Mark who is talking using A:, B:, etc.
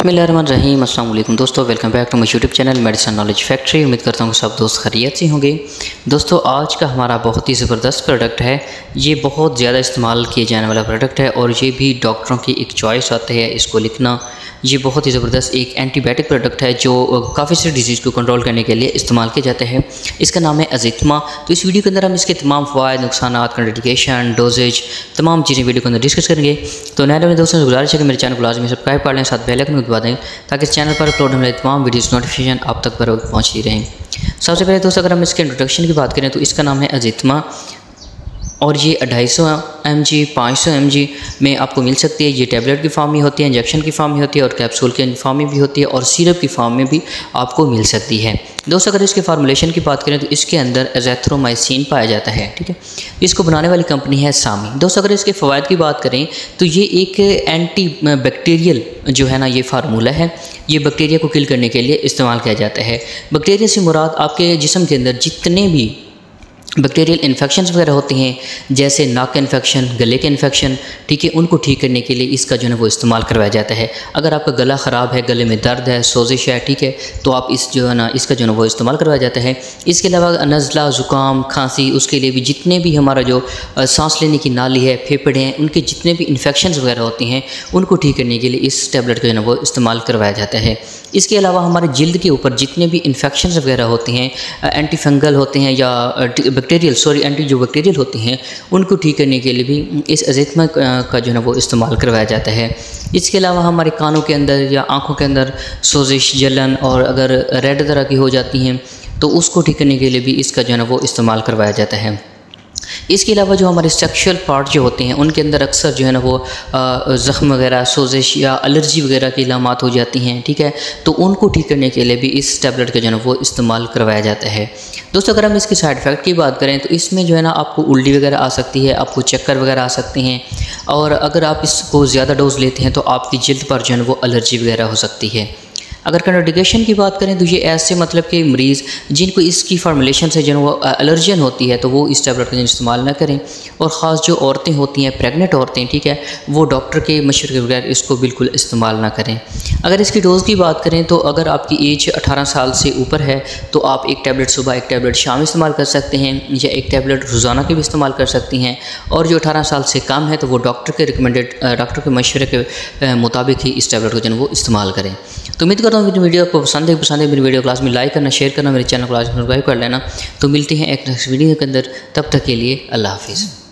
A: बिस्मिल्लाहिर्रहमानिर्रहीम। अस्सलाम वालेकुम दोस्तों, welcome back to my YouTube channel medicine knowledge factory. उम्मीद करता हूँ सब दोस्त खैरियत से होंगे। दोस्तों, आज का हमारा बहुत ही ज़बरदस्त प्रोडक्ट है। ये बहुत ज़्यादा इस्तेमाल किए जाने वाला प्रोडक्ट है और ये भी डॉक्टरों की एक चॉइस आती है इसको लिखना। ये बहुत ही ज़बरदस्त एक एंटीबायोटिक प्रोडक्ट है जो काफ़ी सारी डिजीज़ को कंट्रोल करने के लिए इस्तेमाल किया जाता है। इसका नाम है अज़िथमा। तो इस वीडियो के अंदर हम इसके तमाम फ़वाइद, नुकसानात, कंट्राइंडिकेशन, डोजेज, तमाम चीज़ें वीडियो के अंदर डिस्कस करेंगे। तो नए अपने दोस्तों से गुजारिश है कि मेरे चैनल को लाजमी सब्सक्राइब कर लें, साथ बेल आइकन को दबा दें ताकि इस चैनल पर अपलोड होने वाली तमाम वीडियोज़ नोटिफिकेशन आप तक पर पहुँचती रहें। सबसे पहले दोस्तों, अगर हम इसके इंट्रोडक्शन की बात करें तो इसका नाम है अज़िथमा और ये 250 mg 500 mg में आपको मिल सकती है। ये टैबलेट की फॉर्म में होती है, इंजेक्शन की फॉर्म में होती है और कैप्सूल के फॉर्म में भी होती है और सिरप की फॉर्म में भी आपको मिल सकती है। दोस्तों, अगर इसके फार्मूलेशन की बात करें तो इसके अंदर एज़ैथ्रोमाइसिन पाया जाता है। ठीक है, इसको बनाने वाली कंपनी है सामी। दोस्तों, अगर इसके फ़वाइद की बात करें तो ये एक एंटी बैक्टीरियल जो है ना ये फार्मूला है। ये बैक्टीरिया को किल करने के लिए इस्तेमाल किया जाता है। बैक्टीरिया से मुराद आपके जिस्म के अंदर जितने भी बैक्टीरियल इन्फेक्शंस वगैरह होते हैं, जैसे नाक का इन्फेक्शन, गले के इन्फेक्शन, ठीक है, उनको ठीक करने के लिए इसका जो है वो इस्तेमाल करवाया जाता है। अगर आपका गला ख़राब है, गले में दर्द है, सोजिश है, ठीक है, तो आप इस जो है ना इसका जो है वो इस्तेमाल करवाया जाता है। इसके अलावा नज़ला, ज़ुकाम, खांसी, उसके लिए भी जितने भी हमारा जो सांस लेने की नाली है, फेफड़े हैं, उनके जितने भी इन्फेक्शंस वगैरह होते हैं उनको ठीक करने के लिए इस टैबलेट का जो है वो इस्तेमाल करवाया जाता है। इसके अलावा हमारे जिल्द के ऊपर जितने भी इन्फेक्शंस वगैरह होते हैं, एंटी फंगल होते हैं या एंटी जो बैक्टीरियल होते हैं, उनको ठीक करने के लिए भी इस अज़िथमा का जो है वो इस्तेमाल करवाया जाता है। इसके अलावा हमारे कानों के अंदर या आँखों के अंदर सोजिश, जलन और अगर रेड तरह की हो जाती हैं तो उसको ठीक करने के लिए भी इसका जो है वो इस्तेमाल करवाया जाता है। इसके अलावा जो हमारे सेक्शुअल पार्ट जो होते हैं उनके अंदर अक्सर जो है ना वो ज़ख्म वगैरह, सोजिश या एलर्जी वगैरह की इलामात हो जाती हैं, ठीक है, तो उनको ठीक करने के लिए भी इस टैबलेट का जो है ना वो इस्तेमाल करवाया जाता है। दोस्तों, अगर हम इसके साइड इफ़ेक्ट की बात करें तो इसमें जो है ना आपको उल्टी वगैरह आ सकती है, आपको चक्कर वगैरह आ सकते हैं और अगर आप इसको ज़्यादा डोज लेते हैं तो आपकी जिल्द पर जो है वो एलर्जी वगैरह हो सकती है। अगर कंट्राइंडिकेशन की बात करें तो ये ऐसे मतलब कि मरीज़ जिनको इसकी फार्मूलेशन से जो है वो एलर्जन होती है तो वो इस टैबलेट का इस्तेमाल ना करें। और ख़ास जो औरतें होती हैं, प्रेग्नेंट औरतें, ठीक है, वो डॉक्टर के मशवरे के बगैर इसको बिल्कुल इस्तेमाल ना करें। अगर इसकी डोज़ की बात करें तो अगर आपकी एज 18 साल से ऊपर है तो आप एक टैबलेट सुबह, एक टैबलेट शाम इस्तेमाल कर सकते हैं या एक टैबलेट रोज़ाना की भी इस्तेमाल कर सकती हैं। और जो 18 साल से कम है तो वो डॉक्टर के मशवरे के मुताबिक ही इस टैबलेट को जो है वो इस्तेमाल करें। तो उम्मीद करता हूँ मेरी वीडियो आपको पसंद है मेरी वीडियो क्लास में लाइक करना, शेयर करना, मेरे चैनल को सब्सक्राइब कर लेना। तो मिलते हैं एक नेक्स्ट वीडियो के अंदर, तब तक के लिए अल्लाह हाफिज़।